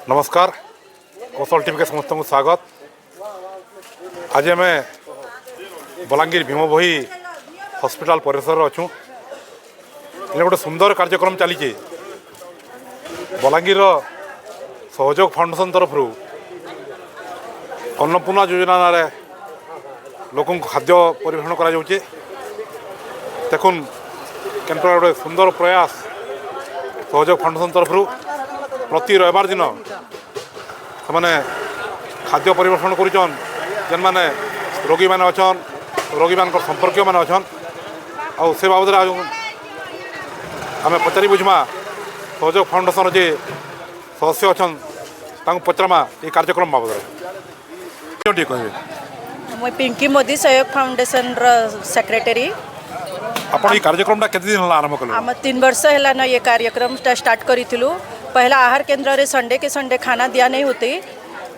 नमस्कार कौशल टीवी के समस्त को स्वागत। आज आम बलांगीर भीमभोई हॉस्पिटल परिसर अच्छू। इन गोटे सुंदर कार्यक्रम चली बलांगीर सहयोग फाउंडेशन तरफ अन्नपूर्णा योजना लोक खाद्य परिवेषण कर देखुन गोटे सुंदर प्रयास सहयोग फाउंडेशन तरफ प्रति रविवार दिन से खाद्य परिवेषण करुन जेन माने रोगी मैंने अच्छा रोगी मान संपर्क मैंने अच्छा आउ से बाबद आम पचारि बुझमा सहयोग फाउंडेशन जे सदस्य अच्छा पचारमा ये कार्यक्रम बाबद कहे। मैं पिंकी मोदी सहयोग फाउंडेशन सेक्रेटरी। आपण ये कार्यक्रम केते दिन आरंभ कल? आम 3 वर्ष है ये कार्यक्रम स्टार्ट करूँ। पहला आहार केन्द्र रे संडे के संडे खाना दिया नहीं होती।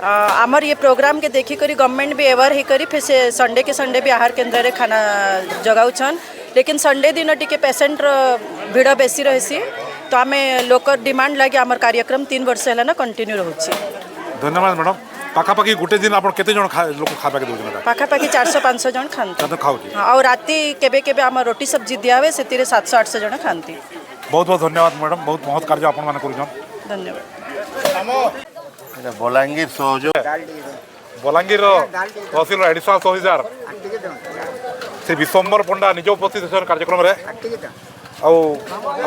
आमर ये प्रोग्राम के देखी करी गवर्नमेंट भी एवर ही करी फिर से संडे के संडे भी आहार केन्द्र रे खाना जगाऊन। लेकिन संडे दिन टी पेसेंट भिड़ बेसी रही तो आम लोक डिमांड लगे आमर कार्यक्रम 3 वर्ष है कंटिन्यू रोचे। धन्यवाद मैडम। पाखापाखि गोटे दिन आप केते जन लोक खाबा के दोजन? पाखापाखि 400-500 जन खाते खाऊँ। और राति केबे केबे आम रोटी सब्जी दिया हुए से 700-800 जन खाती। बहुत बहुत धन्यवाद मैडम। बहुत बहुत कार्य आपण माने करूछन। धन्यवाद। बलांगीर सहयोग बलांगीर तहसील एडिशनल तहसीलदार से विश्वम्बर पंडा निज उपस्थित कार्यक्रम रे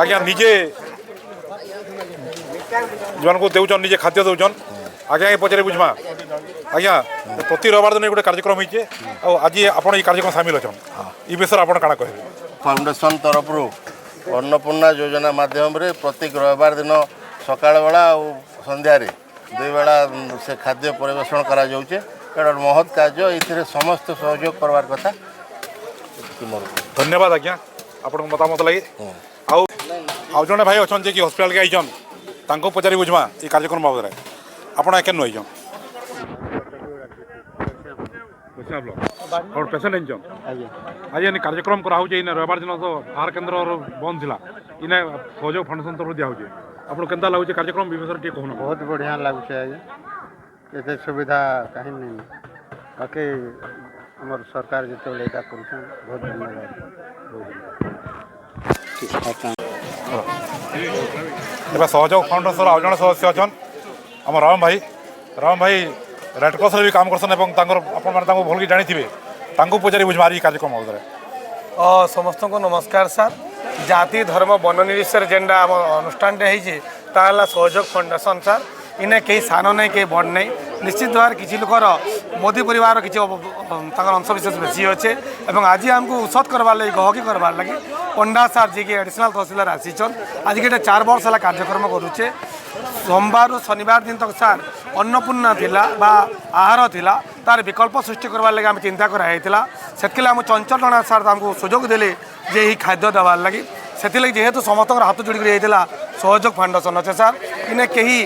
आज्ञा निजे जन को देउछन निजे खाद्य देउछन आज्ञा ये पचारे बुझमा आज्ञा प्रति रविवार दिन गोटे कार्यक्रम होइछे आज आपण ये कार्यक्रम शामिल अछन ई विषय आपण काना कहबे? फाउंडेशन तरफ अन्नपूर्णा योजना माध्यम रे प्रत्येक रविवार दिन सकाळ बेला और संध्या 2 बेला से खाद्य परिवेषण करा जाउछे। एटा महत् कार्य एथिरे समस्त सहयोग करवार कथा। धन्यवाद आज्ञा आपण मतामत लगी। आउ जने भाई अछन जे कि हॉस्पिटल के आइछन तांको पचारि बुझमा ये कार्यक्रम बाबद आपण केन नइछन और पेशेंट इंजन आज इन कार्यक्रम करा होजे। इन रविवार दिन तो आहार केन्द्र बंद थिला इने सहयोग फाउंडेशन तरफ दिया होजे। आपन केनता लागुचे कार्यक्रम विषय टे कहना? बहुत बढ़िया लागुचे आगे एते सुविधा कहीं नहीं बाकी हमर सरकार जते लेटा करूछन बहुत धन्यवाद। एबा सहयोग फाउंडेशन आउ जन सदस्य अछन हम राम भाई रेडक्रॉस रे भी काम करसन एवं तांकर आपन माने तांको भलकी जानि थिबे तांको पचारि बुझमारी कार्यक्रम बाबद समस्त को नमस्कार सर। जाति धर्म वन निर्विशेष जेनटा आम अनुष्ठान ताला सहयोग फाउंडेशन सर इन्हें कहीं सान नहीं कहीं बड़ नहीं निश्चित भाव किसी लोकर मोदी परिवार किसी अंश विशेष बेसी अच्छे और आज आमको औषध करवार लगे गहकी करवार लगे पंडा सार जी के एडिशनल तहसीलदार आसीचन आज के 4 वर्ष है कार्यक्रम करुचे। सोमवार शनिवार दिन तक सार अन्नपूर्णा थिला बा आहार थिला तार विकल्प सृष्टि करवार लगे आम चिंता कराई से चंचल टणा सार आमको सुजोग देले जे ही खाद्य देवार लगी से जेहेतु समस्त हाथ जोड़ी जाता सहयोग फाउंडेशन अच्छे सार इन्हें कहीं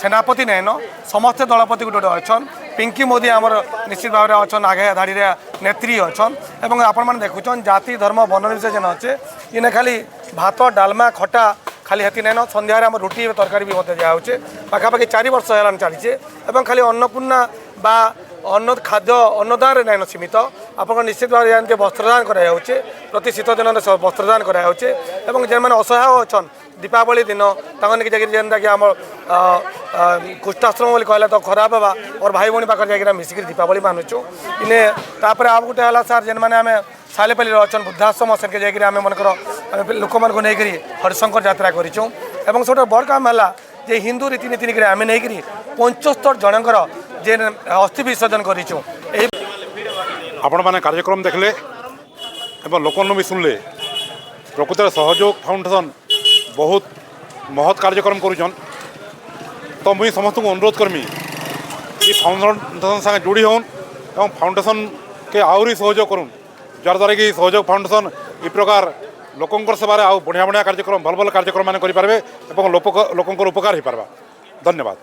सेनापति नाइन समस्ते दलपति गोटे अच्छन पिंकी मोदी आमर निश्चित भाव में अच्छन आगे धाड़ी नेत्री अच्छन एवं आपण मैंने देखुन जाति धर्म वन निर्विशेष जेन अच्छे इन्हें खाली भात डालमा खटा खाली हेती नाइन संध्यारे आम रुटी तरकारी भी मत दिहे पाखापाखि 4 वर्ष है चलीचे और खाली अन्नपूर्णा बा अन्न खाद्य अन्नदान नाइन सीमित आप निश्चित भाव जानते वस्त्रदान कराए प्रति शीत दिन वस्त्रदान कराए जेन मैंने असहाय अच्छन दीपावली दिन तक जाकर जेनटा कि आम कुष्ठाश्रम बोली कहले तो खराब हवा और भाई भौणी पाखे जाकर मिसिक दीपावली मानुचु इने तापर आ गोटे है सार जेन मैंने आम सालेपल्ली अच्छन वृद्धाश्रम से जाकर आम मनकर लोक मान नहीं हरिशंकर यात्रा करूँ और सब बड़ काम है जे हिंदू रीतिनीति निकले आम नहीं 75 जनकर जे अस्थि विसर्जन करूँ। आपण माने कार्यक्रम देखले एवं लोकन भी सुनले प्रकृत सहयोग फाउंडेशन बहुत महत् कार्यक्रम करुछन। तो मुझे समस्त को अनुरोध करमी कि फाउंडेशन संगे जोड़ी होन और फाउंडेशन के आहरी सहयोग करूँ जद्वारा कि सहयोग फाउंडेशन इ प्रकार लोकंर सेवार आउ बढ़िया बढ़िया कार्यक्रम भल भल कार्यक्रम मान करें और लोकंर उपकार हो पार्बा। धन्यवाद।